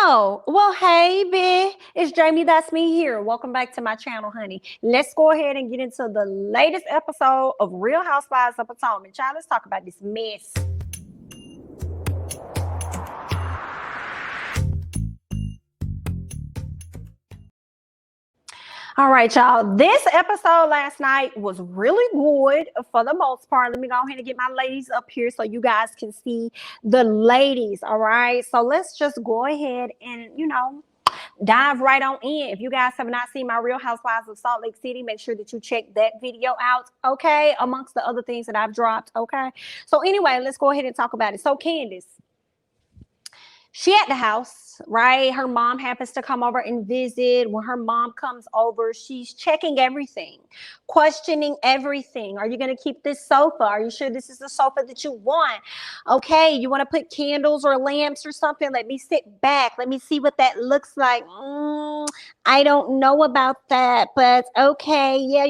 Oh, well, hey, B. It's Jamie. That's me here. Welcome back to my channel, honey. Let's go ahead and get into the latest episode of Real Housewives of Potomac. Child, let's talk about this mess. All right, y'all. This episode last night was really good for the most part. Let me go ahead and get my ladies up here so you guys can see the ladies. All right. So let's just go ahead and, dive right on in. If you guys have not seen my Real Housewives of Salt Lake City, make sure that you check that video out, okay? Amongst the other things that I've dropped, okay? So anyway, let's go ahead and talk about it. So Candiace, she at the house, right? Her mom happens to come over and visit. When her mom comes over, she's checking everything, questioning everything. Are you going to keep this sofa? Are you sure this is the sofa that you want? Okay, you want to put candles or lamps or something? Let me sit back. Let me see what that looks like. I don't know about that, but okay. Yeah,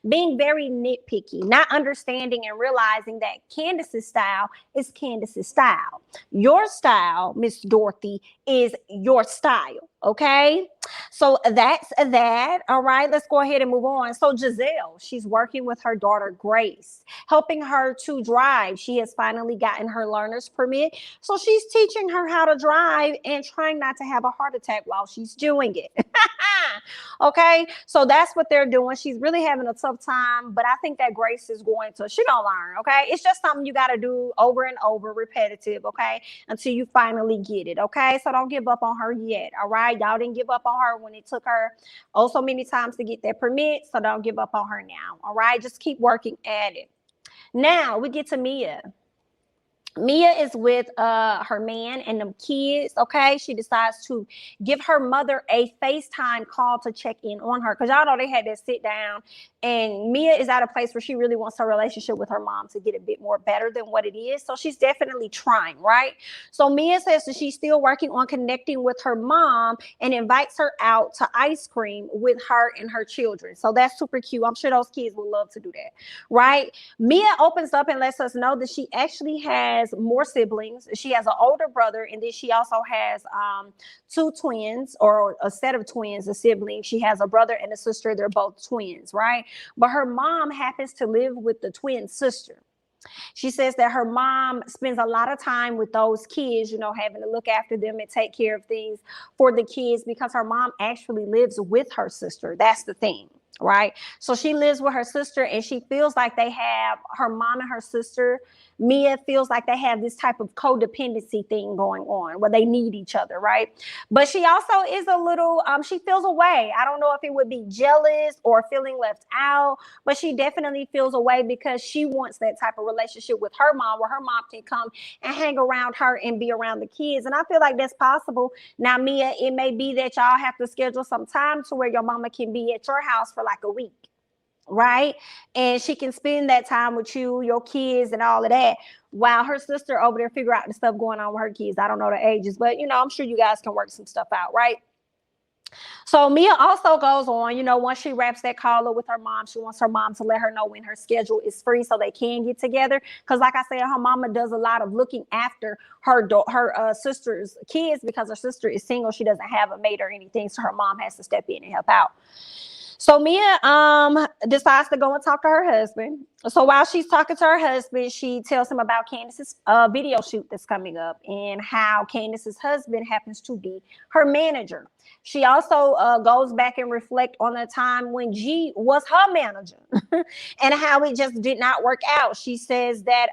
being very nitpicky, not understanding and realizing that Candiace's style is Candiace's style. Your style, Miss Dorothy, is your style. Okay, so that's that. All right, let's go ahead and move on. So Gizelle, she's working with her daughter Grace, helping her to drive. She has finally gotten her learner's permit, so she's teaching her how to drive and trying not to have a heart attack while she's doing it. Okay, so that's what they're doing. She's really having a tough time, but I think that Grace is she gonna learn. Okay, it's just something you got to do over and over, repetitive. Okay, until you finally get it. Okay, so don't give up on her yet. All right, y'all didn't give up on her when it took her so many times to get that permit, so don't give up on her now. All right, just keep working at it. Now we get to Mia. Mia is with her man and them kids. Okay, she decides to give her mother a FaceTime call to check in on her, because y'all know they had to sit down, and Mia is at a place where she really wants her relationship with her mom to get a bit more better than what it is. So she's definitely trying, right? So Mia says that she's still working on connecting with her mom and invites her out to ice cream with her and her children. So that's super cute. I'm sure those kids would love to do that, right? Mia opens up and lets us know that she actually has more siblings. She has an older brother, and then she also has two twins, or a set of twins, a sibling. She has a brother and a sister. They're both twins, right? But her mom happens to live with the twin sister. She says that her mom spends a lot of time with those kids, having to look after them and take care of things for the kids, because her mom actually lives with her sister. That's the thing. Right. So she lives with her sister, and she feels like her mom and her sister, Mia, feels like they have this type of codependency thing going on where they need each other. Right. But she also is a little, she feels away. I don't know if it would be jealous or feeling left out, but she definitely feels away because she wants that type of relationship with her mom, where her mom can come and hang around her and be around the kids. And I feel like that's possible. Now, Mia, it may be that y'all have to schedule some time to where your mama can be at your house for like a week, right? And she can spend that time with you, your kids, and all of that, while her sister over there figure out the stuff going on with her kids. I don't know the ages, but I'm sure you guys can work some stuff out, right? So Mia also goes on, once she wraps that call up with her mom, she wants her mom to let her know when her schedule is free so they can get together. Because like I said, her mama does a lot of looking after her sister's kids, because her sister is single. She doesn't have a maid or anything, so her mom has to step in and help out. So Mia decides to go and talk to her husband. So while she's talking to her husband, she tells him about Candiace's video shoot that's coming up, and how Candiace's husband happens to be her manager. She also goes back and reflect on the time when G was her manager and how it just did not work out. She says that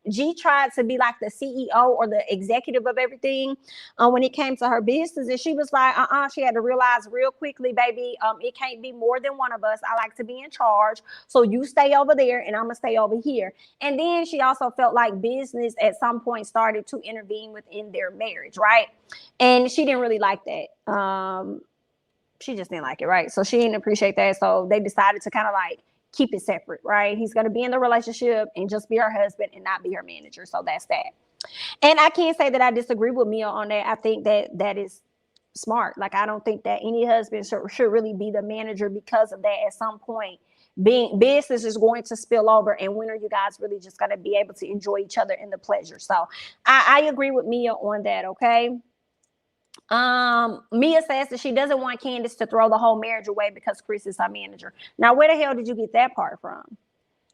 G tried to be like the CEO or the executive of everything when it came to her business. And she was like, she had to realize real quickly, baby, it can't be more than one of us. I like to be in charge. So you stay over there and I'm going to stay over here. And then she also felt like business at some point started to intervene within their marriage, right? And she didn't really like that. She just didn't like it, right? So she didn't appreciate that. So they decided to kind of like keep it separate, right? He's going to be in the relationship and just be her husband and not be her manager. So that's that. And I can't say that I disagree with Mia on that. I think that is smart. Like, I don't think that any husband should really be the manager, because of that. At some point, business is going to spill over, and when are you guys really just going to be able to enjoy each other in the pleasure? So I agree with Mia on that. Okay. Mia says that she doesn't want Candiace to throw the whole marriage away because Chris is her manager. Now, where the hell did you get that part from?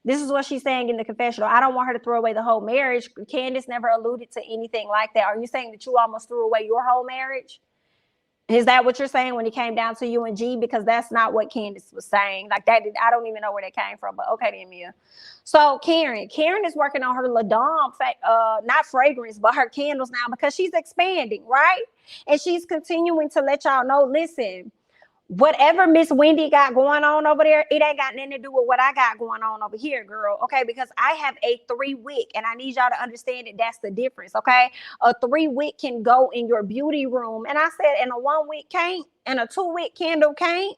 This is what she's saying in the confessional. I don't want her to throw away the whole marriage. Candiace never alluded to anything like that. Are you saying that you almost threw away your whole marriage? Is that what you're saying when it came down to you and G? Because that's not what Candiace was saying. Like that, I don't even know where that came from. But okay, then Mia. So Karen is working on her Ladom, not fragrance, but her candles now because she's expanding, right? And she's continuing to let y'all know. Listen, whatever Miss Wendy got going on over there, it ain't got nothing to do with what I got going on over here, girl. Okay, because I have a 3-wick, and I need y'all to understand that that's the difference. Okay, a 3-wick can go in your beauty room, and I said, and a 1-wick can't, and a 2-wick candle can't.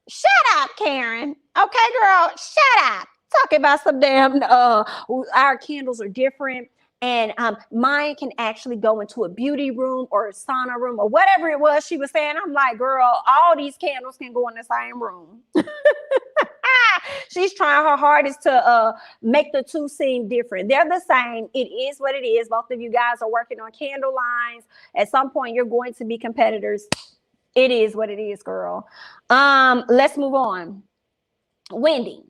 Shut up, Karen. Okay, girl, shut up. Talking about some damn. Our candles are different. And mine can actually go into a beauty room or a sauna room or whatever it was she was saying. I'm like, girl, all these candles can go in the same room. She's trying her hardest to make the two seem different. They're the same. It is what it is. Both of you guys are working on candle lines. At some point, you're going to be competitors. It is what it is, girl. Let's move on. Wendy.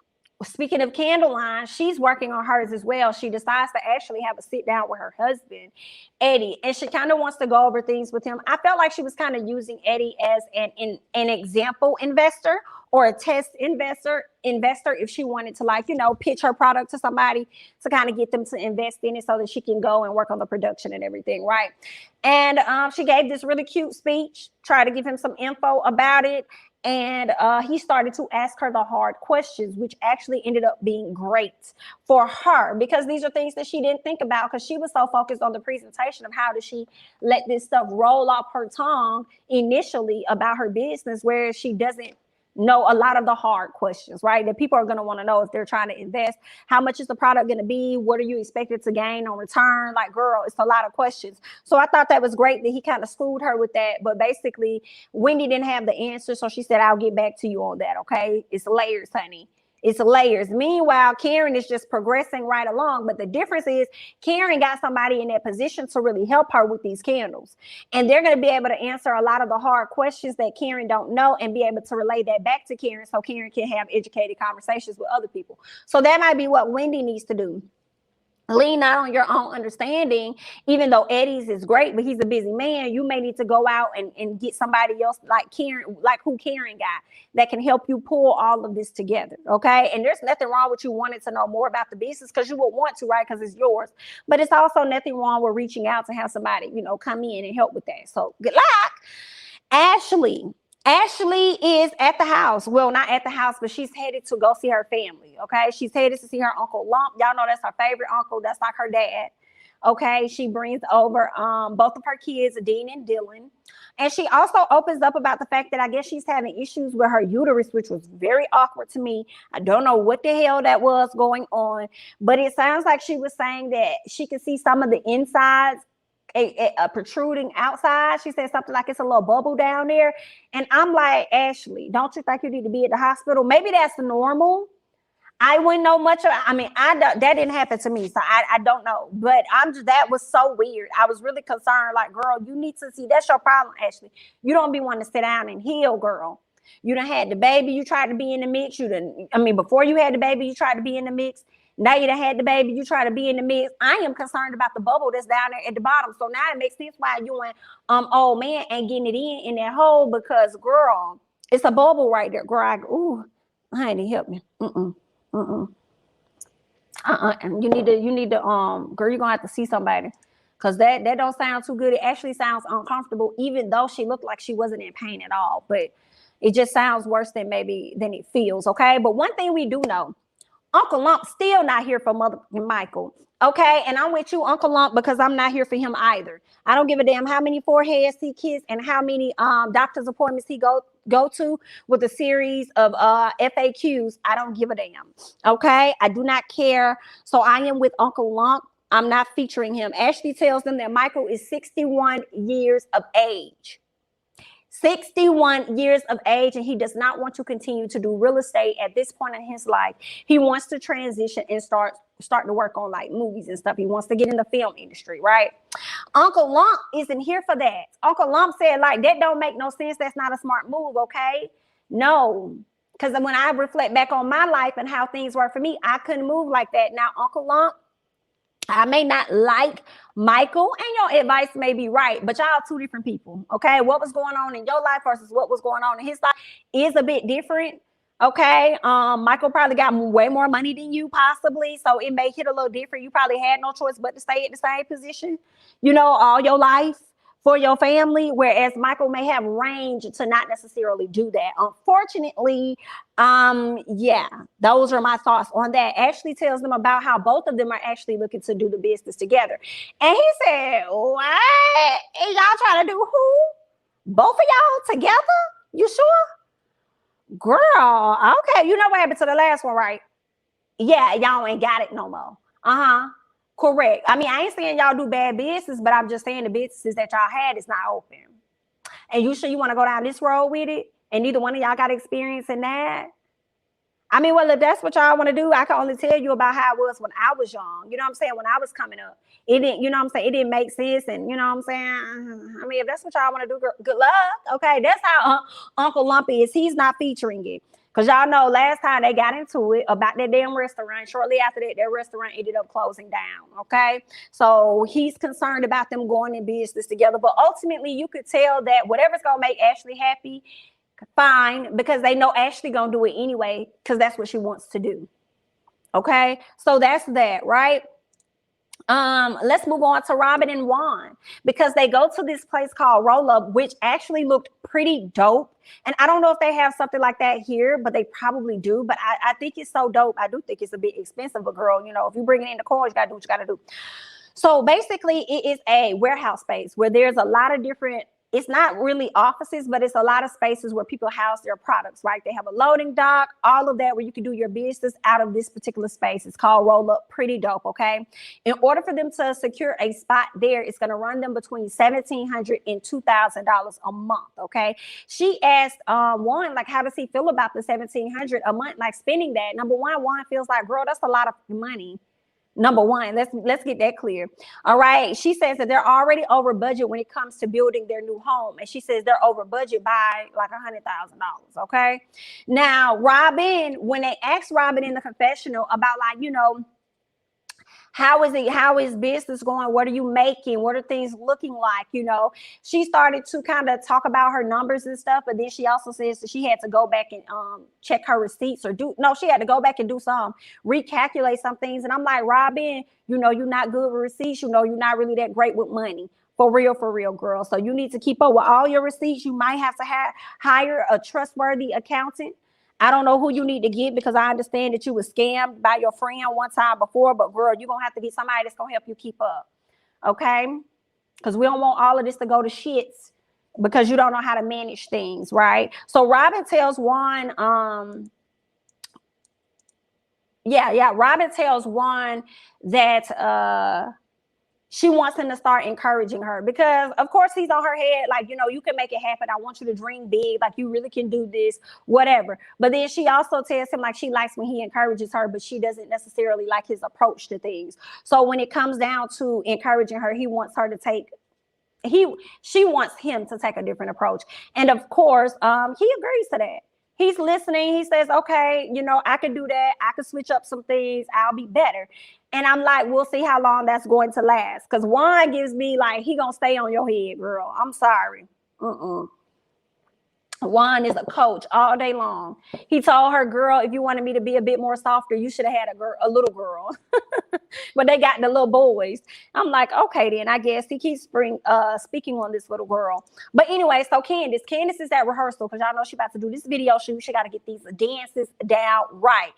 Speaking of candle line, she's working on hers as well. She decides to actually have a sit down with her husband, Eddie, and she kind of wants to go over things with him. I felt like she was kind of using Eddie as an example investor or a test investor if she wanted to, like, you know, pitch her product to somebody to kind of get them to invest in it so that she can go and work on the production and everything, right? And she gave this really cute speech, try to give him some info about it. And he started to ask her the hard questions, which actually ended up being great for her because these are things that she didn't think about because she was so focused on the presentation of how does she let this stuff roll off her tongue initially about her business, where she doesn't know a lot of the hard questions, right? That people are going to want to know if they're trying to invest. How much is the product going to be? What are you expected to gain on return? Like, girl, it's a lot of questions. So I thought that was great that he kind of schooled her with that. But basically, Wendy didn't have the answer. So she said, I'll get back to you on that. Okay. It's layers, honey. It's layers. Meanwhile, Karen is just progressing right along. But the difference is Karen got somebody in that position to really help her with these candles. And they're going to be able to answer a lot of the hard questions that Karen don't know and be able to relay that back to Karen so Karen can have educated conversations with other people. So that might be what Wendy needs to do. Lean out on your own understanding, even though Eddie's is great, but he's a busy man. You may need to go out and get somebody else like Karen, like who Karen got, that can help you pull all of this together. Okay. And there's nothing wrong with you wanting to know more about the business because you would want to, right? Because it's yours. But it's also nothing wrong with reaching out to have somebody, you know, come in and help with that. So good luck. Ashley is at the house. Well, not at the house, but she's headed to go see her family. Okay. She's headed to see her Uncle Lump. Y'all know that's her favorite uncle. That's like her dad. Okay. She brings over both of her kids, Dean and Dylan. And she also opens up about the fact that I guess she's having issues with her uterus, which was very awkward to me. I don't know what the hell that was going on, but it sounds like she was saying that she could see some of the insides protruding outside. She said something like it's a little bubble down there. And I'm like, Ashley, don't you think you need to be at the hospital? Maybe that's normal. I wouldn't know much about, I mean, that didn't happen to me, so I don't know. But that was so weird. I was really concerned, like, girl, you need to see, that's your problem, Ashley. You don't be wanting to sit down and heal, girl. You done had the baby, you tried to be in the mix. Before you had the baby, you tried to be in the mix. Now you done had the baby, you try to be in the mix. I am concerned about the bubble that's down there at the bottom. So now it makes sense why you and old man ain't getting it in that hole, because, girl, it's a bubble right there. Girl, honey, help me. You need to girl, you're gonna have to see somebody, because that don't sound too good. It actually sounds uncomfortable, even though she looked like she wasn't in pain at all. But it just sounds worse than it feels. Okay. But one thing we do know, Uncle Lump still not here for motherfucking Michael. Okay. And I'm with you, Uncle Lump, because I'm not here for him either. I don't give a damn how many foreheads he kissed and how many doctor's appointments he go to with a series of FAQs. I don't give a damn. Okay. I do not care. So I am with Uncle Lump. I'm not featuring him. Ashley tells them that Michael is 61 years of age. 61 years of age, and he does not want to continue to do real estate at this point in his life. He wants to transition and start starting to work on like movies and stuff. He wants to get in the film industry, right? Uncle Lump isn't here for that. Uncle Lump said, like, that don't make no sense. That's not a smart move, okay? No. Because when I reflect back on my life and how things were for me, I couldn't move like that. Now, Uncle Lump, I may not like Michael, and your advice may be right, but y'all two different people, okay? What was going on in your life versus what was going on in his life is a bit different, okay? Michael probably got way more money than you, possibly, so it may hit a little different. You probably had no choice but to stay at the same position, you know, all your life for your family, whereas Michael may have range to not necessarily do that. Unfortunately, yeah, those are my thoughts on that. Ashley tells them about how both of them are actually looking to do the business together. And he said, what? And y'all trying to do who? Both of y'all together? You sure? Girl, okay. You know what happened to the last one, right? Yeah, y'all ain't got it no more. Uh-huh. Correct. I mean, I ain't saying y'all do bad business, but I'm just saying the businesses that y'all had is not open. And you sure you want to go down this road with it? And neither one of y'all got experience in that? I mean, well, if that's what y'all want to do, I can only tell you about how it was when I was young. You know what I'm saying? When I was coming up, it didn't, you know what I'm saying? It didn't make sense. And you know what I'm saying? I mean, if that's what y'all want to do, good luck. Okay. That's how Uncle Lumpy is. He's not featuring it. Because y'all know last time they got into it about that damn restaurant, shortly after that, that restaurant ended up closing down, okay? So he's concerned about them going in business together. But ultimately, you could tell that whatever's going to make Ashley happy, fine, because they know Ashley going to do it anyway, because that's what she wants to do, okay? So that's that, right? Let's move on to Robyn and Juan, because they go to this place called Roll Up, which actually looked pretty dope. And I don't know if they have something like that here, but they probably do. But I think it's so dope. I do think it's a bit expensive, but girl, you know, if you bring it in the coins, you got to do what you got to do. So basically, it is a warehouse space where there's a lot of different, it's not really offices, but it's a lot of spaces where people house their products, right? They have a loading dock, all of that, where you can do your business out of this particular space. It's called Roll Up. Pretty dope, okay? In order for them to secure a spot there, it's going to run them between $1,700 and $2,000 a month, okay? She asked Juan, like, how does he feel about the $1,700 a month, like spending that? Number one, Juan feels like, girl, that's a lot of money. Number one, let's get that clear. All right. She says that they're already over budget when it comes to building their new home. And she says they're over budget by like $100,000. Okay. Now, Robyn, when they asked Robyn in the confessional about, like, you know, how is business going? What are you making? What are things looking like? You know, she started to kind of talk about her numbers and stuff, but then she also says that she had to go back and check her receipts she had to go back and do recalculate some things. And I'm like, Robyn, you know, you're not good with receipts. You know, you're not really that great with money. For real, girl. So you need to keep up with all your receipts. You might have to hire a trustworthy accountant. I don't know who you need to get, because I understand that you were scammed by your friend one time before, but girl, you're going to have to get somebody that's going to help you keep up, okay? Because we don't want all of this to go to shits because you don't know how to manage things, right? So Robyn tells Juan, Robyn tells Juan that she wants him to start encouraging her, because of course he's on her head, like, you know, you can make it happen. I want you to dream big, like you really can do this, whatever. But then she also tells him, like, she likes when he encourages her, but she doesn't necessarily like his approach to things. So when it comes down to encouraging her, she wants him to take a different approach. And of course, he agrees to that. He's listening. He says, okay, you know, I can do that. I can switch up some things. I'll be better. And I'm like, we'll see how long that's going to last. Because Juan gives me like, he going to stay on your head, girl. I'm sorry. Juan is a coach all day long. He told her, girl, if you wanted me to be a bit more softer, you should have had a little girl. But they got the little boys. I'm like, okay, then I guess he keeps speaking on this little girl. But anyway, so Candiace is at rehearsal, because y'all know she about to do this video shoot. She got to get these dances down right.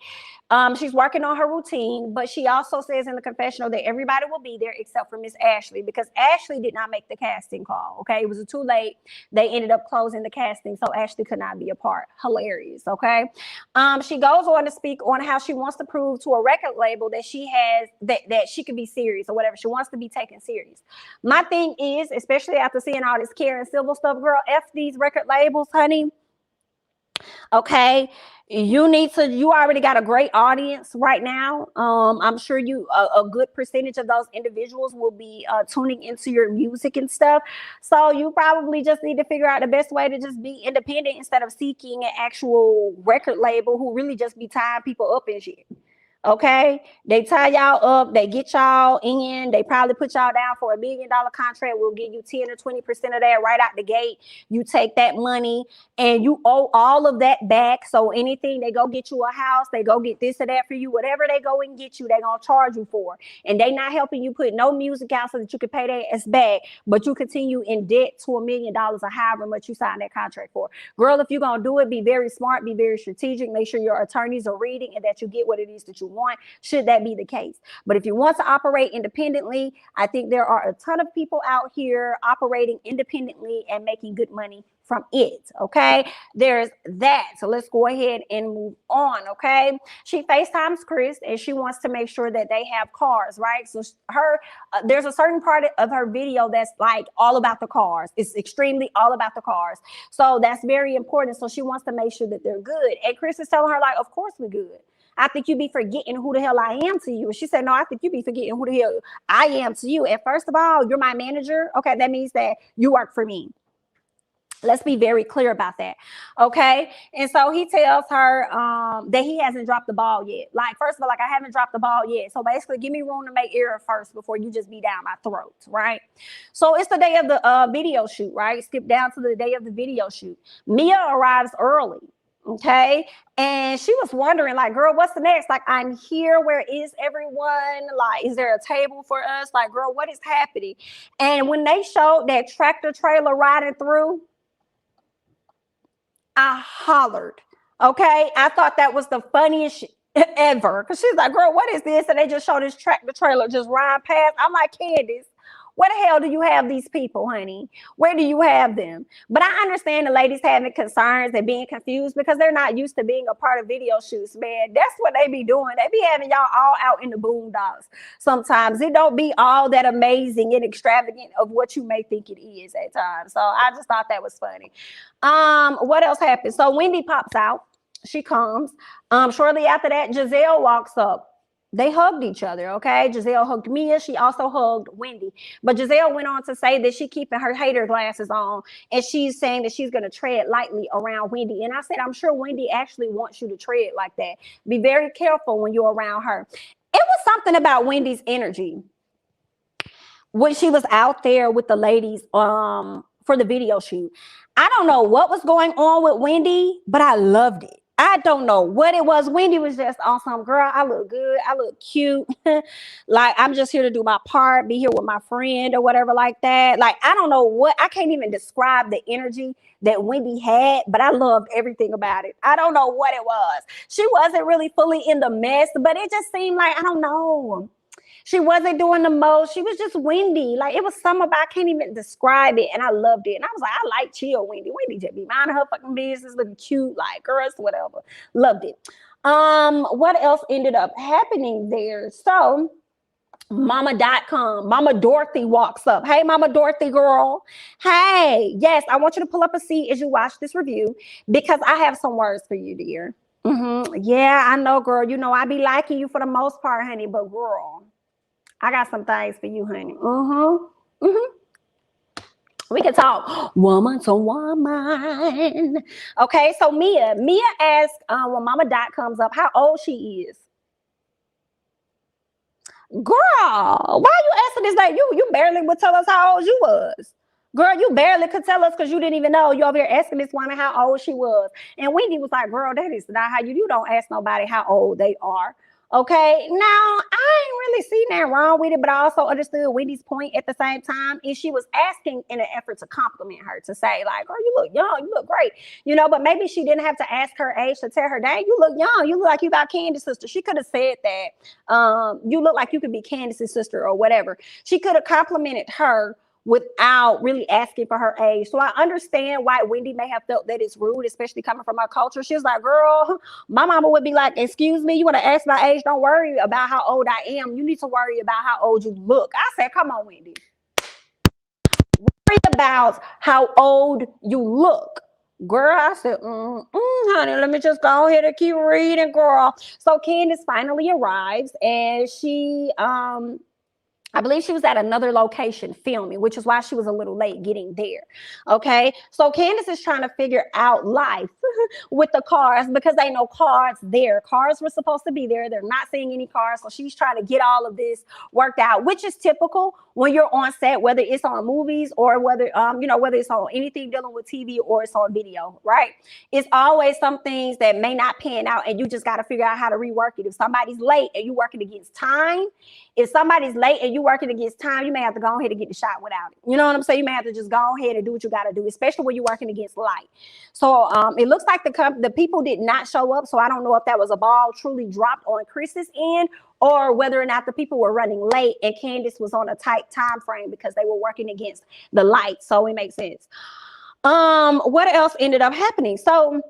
She's working on her routine, but she also says in the confessional that everybody will be there except for Miss Ashley, because Ashley did not make the casting call. Okay, it was too late. They ended up closing the casting, so Ashley could not be a part. Hilarious. Okay. She goes on to speak on how she wants to prove to a record label that she has that she can be serious or whatever. She wants to be taken serious. My thing is, especially after seeing all this Karen Civil stuff, girl, F these record labels, honey. Okay, you already got a great audience right now. I'm sure a good percentage of those individuals will be tuning into your music and stuff. So you probably just need to figure out the best way to just be independent instead of seeking an actual record label who really just be tying people up and shit. Okay, they tie y'all up, they get y'all in, they probably put y'all down for $1 million contract. We'll give you 10 or 20% of that right out the gate. You take that money and you owe all of that back. So anything they go get you a house, they go get this or that for you, whatever they go and get you, they gonna charge you for. And they not helping you put no music out so that you can pay their ass back, but you continue in debt to $1 million or however much you signed that contract for. Girl, if you're gonna do it, be very smart, be very strategic, make sure your attorneys are reading and that you get what it is that you want, should that be the case. But if you want to operate independently, I think there are a ton of people out here operating independently and making good money from it. Okay, there's that. So let's go ahead and move on. Okay, she FaceTimes Chris and she wants to make sure that they have cars, right? So there's a certain part of her video that's like all about the cars. It's extremely all about the cars. So that's very important. So she wants to make sure that they're good. And Chris is telling her like, of course we're good. I think you be forgetting who the hell I am to you. And she said, no, I think you be forgetting who the hell I am to you. And first of all, you're my manager. Okay, that means that you work for me. Let's be very clear about that. Okay. And so he tells her that he hasn't dropped the ball yet. Like, first of all, like, I haven't dropped the ball yet. So basically, give me room to make error first before you just be down my throat. Right. So it's the day of the video shoot, right? Skip down to the day of the video shoot. Mia arrives early. Okay. And she was wondering, like, girl, what's the next? Like, I'm here. Where is everyone? Like, is there a table for us? Like, girl, what is happening? And when they showed that tractor trailer riding through, I hollered. Okay. I thought that was the funniest ever. Because she's like, girl, what is this? And they just showed this tractor trailer just ride past. I'm like, Candiace, where the hell do you have these people, honey? Where do you have them? But I understand the ladies having concerns and being confused because they're not used to being a part of video shoots, man. That's what they be doing. They be having y'all all out in the boondocks. Sometimes it don't be all that amazing and extravagant of what you may think it is at times. So I just thought that was funny. What else happened? So Wendy pops out. She comes. Shortly after that, Gizelle walks up. They hugged each other, okay? Gizelle hugged Mia. She also hugged Wendy. But Gizelle went on to say that she's keeping her hater glasses on, and she's saying that she's going to tread lightly around Wendy. And I said, I'm sure Wendy actually wants you to tread like that. Be very careful when you're around her. It was something about Wendy's energy when she was out there with the ladies for the video shoot. I don't know what was going on with Wendy, but I loved it. I don't know what it was. Wendy was just awesome. Girl, I look good. I look cute. Like, I'm just here to do my part, be here with my friend or whatever like that. Like, I don't know what, I can't even describe the energy that Wendy had, but I loved everything about it. I don't know what it was. She wasn't really fully in the mess, but it just seemed like, I don't know. She wasn't doing the most. She was just Wendy. Like, it was something about, I can't even describe it. And I loved it. And I was like, I like chill Wendy. Wendy just be minding her fucking business, looking cute, like, girls, whatever. Loved it. What else ended up happening there? So Mama.com, Mama Dorothy walks up. Hey, Mama Dorothy girl. Hey, yes, I want you to pull up a seat as you watch this review because I have some words for you, dear. Yeah, I know, girl. You know, I be liking you for the most part, honey, but girl, I got some things for you, honey. We can talk woman to woman. Okay, so Mia asked when Mama Dot comes up how old she is. Girl, why you asking this? Like, you barely would tell us how old you was. Girl, you barely could tell us because you didn't even know. You over here asking this woman how old she was. And Wendy was like, girl, that is not how you don't ask nobody how old they are. Okay, now I ain't really seen that wrong with it, but I also understood Wendy's point at the same time. And she was asking in an effort to compliment her, to say, like, girl, you look young, you look great, you know, but maybe she didn't have to ask her age to tell her, dang, you look young, you look like you about Candiace's sister. She could have said that, you look like you could be Candiace's sister or whatever. She could have complimented her without really asking for her age. So I understand why Wendy may have felt that it's rude, especially coming from her culture. She was like, girl, my mama would be like, excuse me, you want to ask my age? Don't worry about how old I am. You need to worry about how old you look. I said, come on, Wendy. Worry about how old you look. Girl, I said, honey, let me just go ahead and keep reading, girl. So Candiace finally arrives, and she I believe she was at another location filming, which is why she was a little late getting there. Okay. So Candiace is trying to figure out life with the cars because ain't no cars there. Cars were supposed to be there. They're not seeing any cars. So she's trying to get all of this worked out, which is typical when you're on set, whether it's on movies or whether, whether it's on anything dealing with TV or it's on video, right? It's always some things that may not pan out and you just got to figure out how to rework it. If somebody's late and you working against time, if somebody's late and you working against time, you may have to go ahead and get the shot without it. You know what I'm saying? You may have to just go ahead and do what you got to do, especially when you're working against light. So it looks like the people did not show up. So I don't know if that was a ball truly dropped on Chris's end or whether or not the people were running late and Candiace was on a tight time frame because they were working against the light. So it makes sense. What else ended up happening? So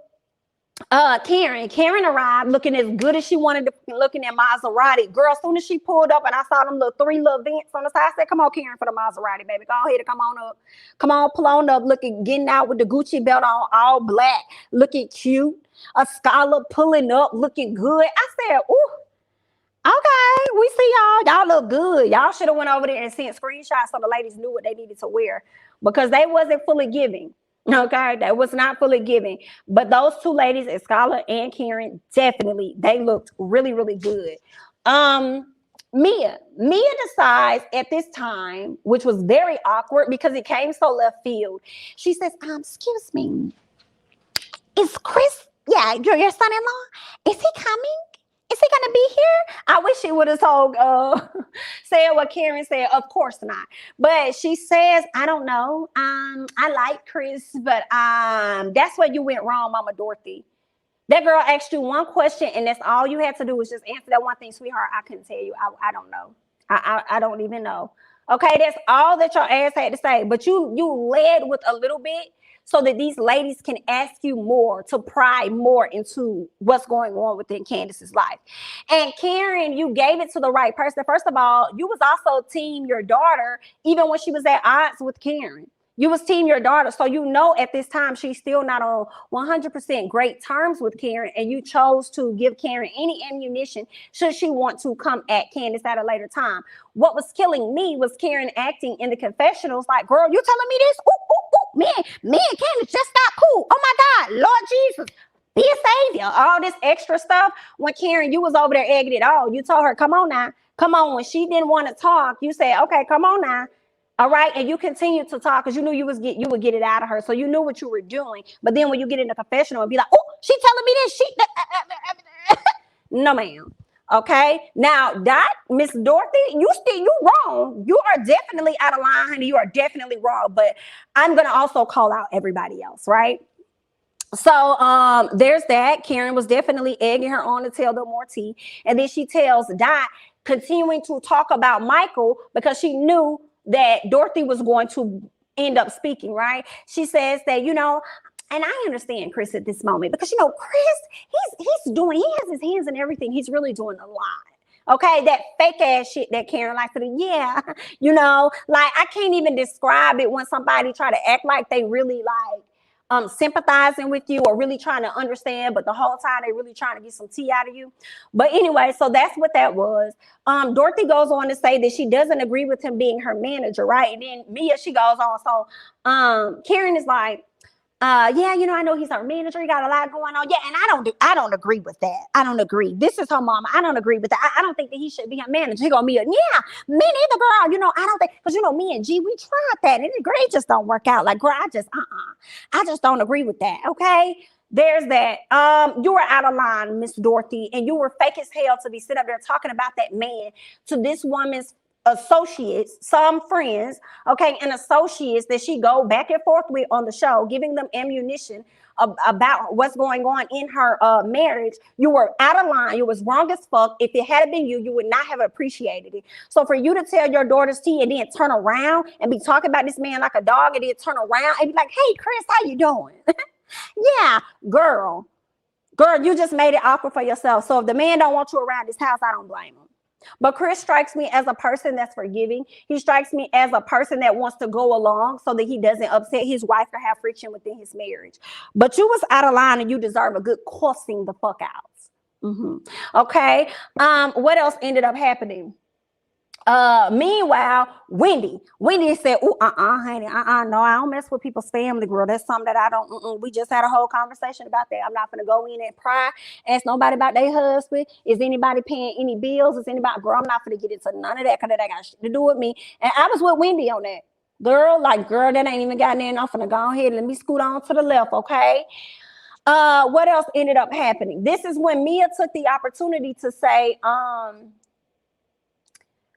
Karen arrived looking as good as she wanted to, looking at Maserati. Girl, as soon as she pulled up and I saw them three little vents on the side, I said, come on, Karen, for the Maserati, baby. Go ahead and come on up. Come on, pull on up, getting out with the Gucci belt on, all black, looking cute. A scholar pulling up, looking good. I said, ooh, okay, we see y'all. Y'all look good. Y'all should have went over there and sent screenshots so the ladies knew what they needed to wear because they wasn't fully giving. Okay, that was not fully giving. But those two ladies, Escala and Karen, definitely, they looked really, really good. Mia decides at this time, which was very awkward because it came so left field. She says, excuse me, is Chris, your son-in-law, is he coming? Is he gonna be here? I wish she would have told said what Karen said. Of course not. But she says, I don't know. I like Chris, but that's where you went wrong, Mama Dorothy. That girl asked you one question, and that's all you had to do was just answer that one thing, sweetheart. I couldn't tell you. I don't know. I don't even know. Okay, that's all that your ass had to say. But you led with a little bit, so that these ladies can ask you more, to pry more into what's going on within Candiace's life. And Karen, you gave it to the right person. First of all, you was also team your daughter, even when she was at odds with Karen. You was team your daughter. So you know at this time she's still not on 100% great terms with Karen, and you chose to give Karen any ammunition should she want to come at Candiace at a later time. What was killing me was Karen acting in the confessionals like, girl, you telling me this? Ooh, ooh, ooh. Me and Candiace just got cool. Oh my God, Lord Jesus, be a savior. All this extra stuff. When Karen, you was over there egging it all. You told her, come on now. Come on. When she didn't want to talk, you said, okay, come on now. All right. And you continued to talk because you knew you would get it out of her. So you knew what you were doing. But then when you get in the confessional and be like, oh, she telling me this. No, ma'am. Okay. Now that Miss Dorothy, you wrong. You are definitely out of line, honey. You are definitely wrong. But I'm gonna also call out everybody else, right? So there's that. Karen was definitely egging her on to tell them more tea. And then she tells Dot, continuing to talk about Michael because she knew that Dorothy was going to end up speaking, right? She says that, and I understand Chris at this moment because, Chris, he has his hands in everything. He's really doing a lot. Okay, that fake ass shit that Karen likes to do. Yeah, like I can't even describe it when somebody try to act like they really like sympathizing with you or really trying to understand, but the whole time they really trying to get some tea out of you. But anyway, so that's what that was. Dorothy goes on to say that she doesn't agree with him being her manager, right? And then Mia, she goes on. So Karen is like, I know he's our manager. He got a lot going on. Yeah, and I don't agree with that. I don't agree. This is her mama. I don't agree with that. I don't think that he should be her manager. He gonna be me neither, girl. I don't think, because me and G, we tried that and it great just don't work out. Like, girl, I just don't agree with that. Okay. There's that. You were out of line, Miss Dorothy, and you were fake as hell to be sitting up there talking about that man to this woman's associates, some friends, okay, and associates that she go back and forth with on the show, giving them ammunition about what's going on in her marriage. You were out of line. You was wrong as fuck. If it had been you, you would not have appreciated it. So for you to tell your daughter's tea and then turn around and be talking about this man like a dog and then turn around and be like, hey, Chris, how you doing? Yeah, girl, you just made it awkward for yourself. So if the man don't want you around this house, I don't blame him. But Chris strikes me as a person that's forgiving. He strikes me as a person that wants to go along so that he doesn't upset his wife or have friction within his marriage. But you was out of line and you deserve a good cussing the fuck out. Okay. What else ended up happening? Meanwhile, Wendy said, "Oh, honey, no, I don't mess with people's family, girl. That's something that I don't. We just had a whole conversation about that. I'm not gonna go in and pry, ask nobody about their husband. Is anybody paying any bills? Is anybody, girl? I'm not gonna get into none of that because that got shit to do with me." And I was with Wendy on that, girl. Like, girl, that ain't even gotten in. I'm gonna go ahead and let me scoot on to the left, okay? What else ended up happening? This is when Mia took the opportunity to say,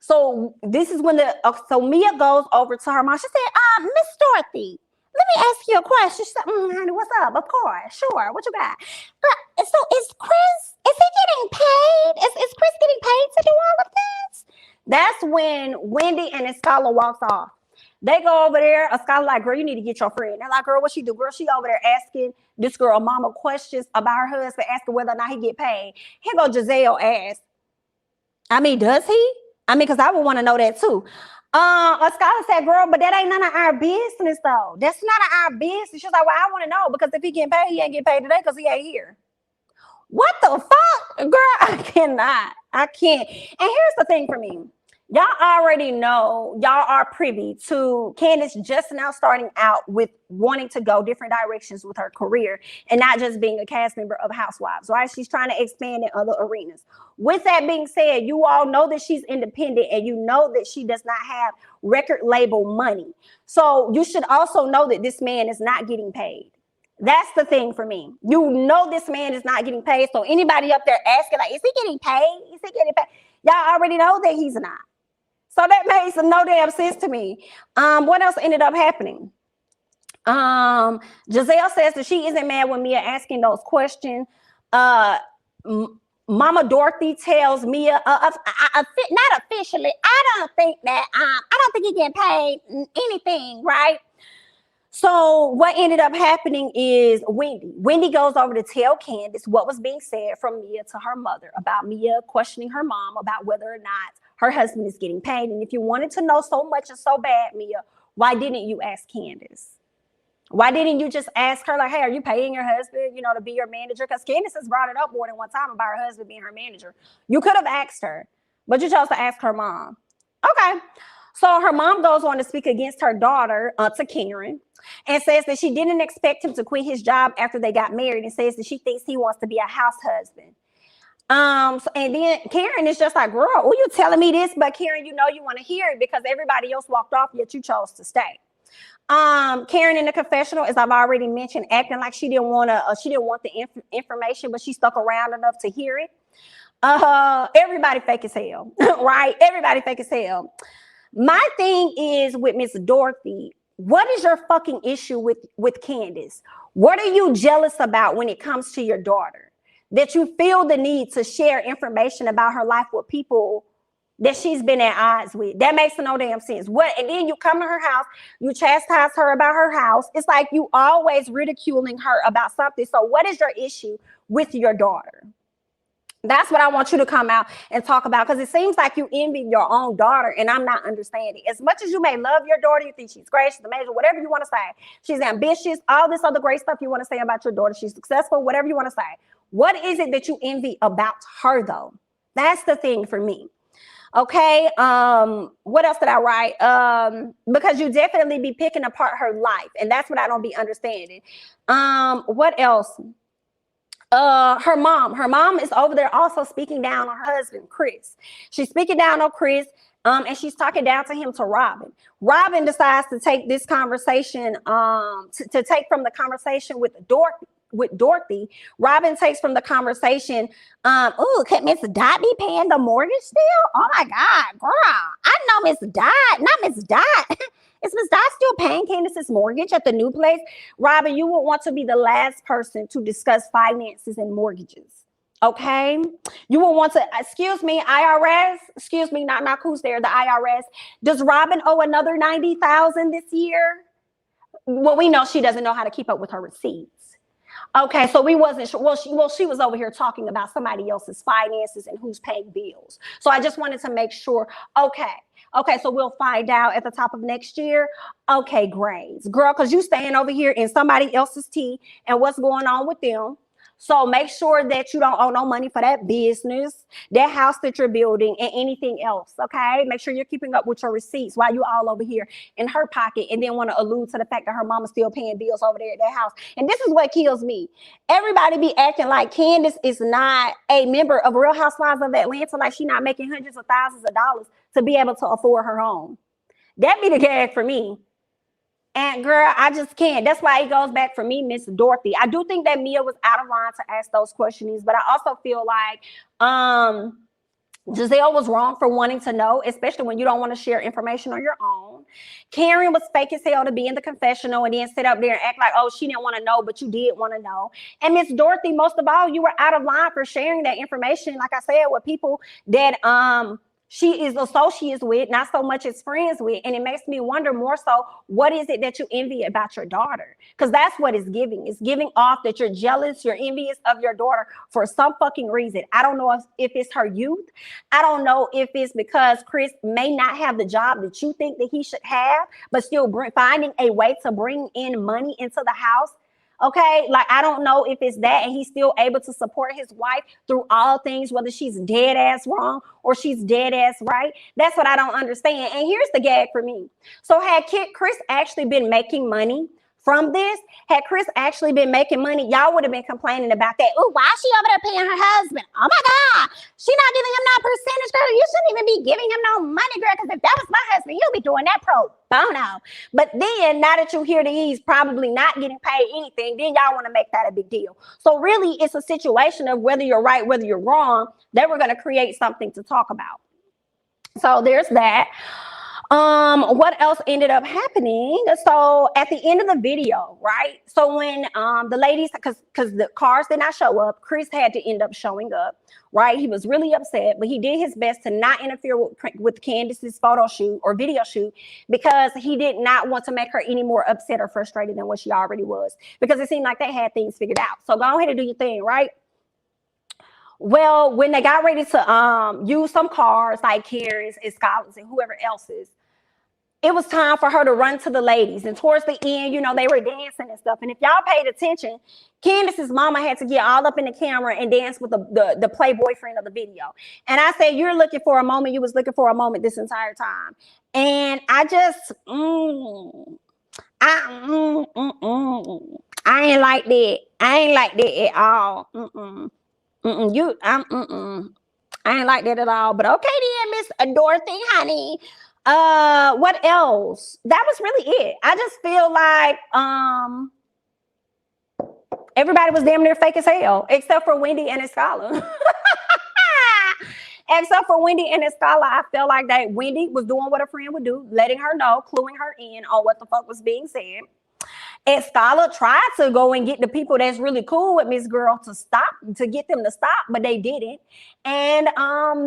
So this is when so Mia goes over to her mom. She said, Miss Dorothy, let me ask you a question. She said, honey, what's up? Of course, sure. What you got? So is he getting paid? Is Chris getting paid to do all of this? That's when Wendy and Scholar walks off. They go over there. A Scholar like, girl, you need to get your friend. They're like, girl, what she do? Girl, she over there asking this girl mama questions about her husband, asking whether or not he get paid. Here go Gizelle ask, does he? Because I would want to know that too. A Scholar said, girl, but that ain't none of our business though. That's none of our business. She's like, well, I want to know because if he getting paid, he ain't getting paid today because he ain't here. What the fuck? Girl, I cannot. I can't. And here's the thing for me. Y'all already know, y'all are privy to Candiace just now starting out with wanting to go different directions with her career and not just being a cast member of Housewives, right? She's trying to expand in other arenas. With that being said, you all know that she's independent and you know that she does not have record label money. So you should also know that this man is not getting paid. That's the thing for me. You know this man is not getting paid. So anybody up there asking, like, is he getting paid? Is he getting paid? Y'all already know that he's not. So that makes no damn sense to me. What else ended up happening? Gizelle says that she isn't mad when Mia asking those questions. Mama Dorothy tells Mia, not officially, I don't think he getting paid anything, right? So what ended up happening is Wendy goes over to tell Candiace what was being said from Mia to her mother about Mia questioning her mom about whether or not her husband is getting paid. And if you wanted to know so much and so bad, Mia, why didn't you ask Candiace? Why didn't you just ask her, like, hey, are you paying your husband, to be your manager? Because Candiace has brought it up more than one time about her husband being her manager. You could have asked her, but you chose to ask her mom. Okay. So her mom goes on to speak against her daughter, to Karen, and says that she didn't expect him to quit his job after they got married and says that she thinks he wants to be a house husband. And then Karen is just like, girl, you telling me this? But Karen, you want to hear it because everybody else walked off, yet you chose to stay. Karen in the confessional, as I've already mentioned, acting like she didn't want the information, but she stuck around enough to hear it. Everybody fake as hell, right? Everybody fake as hell. My thing is with Miss Dorothy, what is your fucking issue with Candiace? What are you jealous about when it comes to your daughter? That you feel the need to share information about her life with people that she's been at odds with. That makes no damn sense. And then you come to her house, you chastise her about her house. It's like you always ridiculing her about something. So what is your issue with your daughter? That's what I want you to come out and talk about, because it seems like you envy your own daughter, and I'm not understanding. As much as you may love your daughter, you think she's great, she's amazing, whatever you want to say. She's ambitious, all this other great stuff you want to say about your daughter. She's successful, whatever you want to say. What is it that you envy about her, though? That's the thing for me. Okay. What else did I write? Because you definitely be picking apart her life, and that's what I don't be understanding. What else? Her mom is over there also speaking down on her husband, Chris. She's speaking down on Chris, and she's talking down to him to Robyn. Robyn decides to take this conversation, to take from the conversation with Dorothy. Robyn takes from the conversation, could Miss Dot be paying the mortgage still? Oh my God, girl. I know Miss Dot, not Miss Dot. Is Miss Dot still paying Candiace's mortgage at the new place? Robyn, you would want to be the last person to discuss finances and mortgages. Okay? You will want to, excuse me, IRS, excuse me, not who's there, the IRS. Does Robyn owe another $90,000 this year? Well, we know she doesn't know how to keep up with her receipts. Okay, so we wasn't sure. Well, she was over here talking about somebody else's finances and who's paying bills. So I just wanted to make sure. Okay, so we'll find out at the top of next year. Okay, grades, girl, because you staying over here in somebody else's tea and what's going on with them. So make sure that you don't owe no money for that business, that house that you're building, and anything else, okay? Make sure you're keeping up with your receipts while you all over here in her pocket and then want to allude to the fact that her mama's still paying bills over there at that house. And this is what kills me. Everybody be acting like Candiace is not a member of Real Housewives of Atlanta, like she not making hundreds of thousands of dollars to be able to afford her home. That be the gag for me. And girl, I just can't. That's why it goes back for me, Miss Dorothy. I do think that Mia was out of line to ask those questions, but I also feel like Gizelle was wrong for wanting to know, especially when you don't want to share information on your own. Karen was fake as hell to be in the confessional and then sit up there and act like, oh, she didn't want to know, but you did want to know. And Miss Dorothy, most of all, you were out of line for sharing that information, like I said, with people that she is associates with, not so much as friends with. And it makes me wonder more so, what is it that you envy about your daughter? Because that's what it's giving. It's giving off that you're jealous, you're envious of your daughter for some fucking reason. I don't know if it's her youth. I don't know if it's because Chris may not have the job that you think that he should have, but still finding a way to bring in money into the house. Okay, like I don't know if it's that and he's still able to support his wife through all things, whether she's dead ass wrong or she's dead ass right. That's what I don't understand. And here's the gag for me. So had Chris actually been making money from this, had Chris actually been making money, y'all would have been complaining about that. Oh, why is she over there paying her husband? Oh my God, she not giving him no percentage, girl. You shouldn't even be giving him no money, girl, because if that was my husband, you'll be doing that pro bono. But then now that you hear that he's probably not getting paid anything, then y'all want to make that a big deal. So really, it's a situation of whether you're right, whether you're wrong, that we're going to create something to talk about. So there's that. What else ended up happening? So at the end of the video, right? So when the ladies, because the cars did not show up, Chris had to end up showing up, right? He was really upset, but he did his best to not interfere with Candiace's photo shoot or video shoot because he did not want to make her any more upset or frustrated than what she already was, because it seemed like they had things figured out. So go ahead and do your thing, right? Well, when they got ready to use some cars like Karen's and Scott's and whoever else's, it was time for her to run to the ladies. And towards the end, you know, they were dancing and stuff. And if y'all paid attention, Candiace's mama had to get all up in the camera and dance with the play boyfriend of the video. And I said, you're looking for a moment. You was looking for a moment this entire time. And I just, I ain't like that. I ain't like that at all. I ain't like that at all. But okay then, Miss Dorothy, honey. What else? That was really it. I just feel like everybody was damn near fake as hell, except for Wendy and Escala. Except for Wendy and Escala, I felt like that Wendy was doing what a friend would do, letting her know, cluing her in on what the fuck was being said. Escala tried to go and get the people that's really cool with Miss Girl to get them to stop, but they didn't. And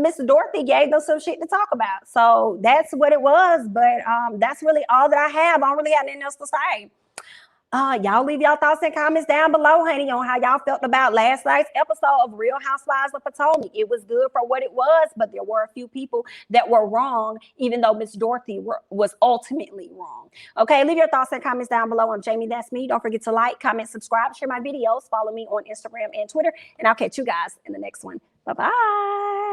Miss Dorothy gave them some shit to talk about. So that's what it was. But that's really all that I have. I don't really have anything else to say. Y'all leave y'all thoughts and comments down below, honey, on how y'all felt about last night's episode of Real Housewives of Potomac. It was good for what it was, but there were a few people that were wrong, even though Miss Dorothy was ultimately wrong. Okay, leave your thoughts and comments down below. I'm Jamie, that's me. Don't forget to like, comment, subscribe, share my videos, follow me on Instagram and Twitter, and I'll catch you guys in the next one. Bye-bye.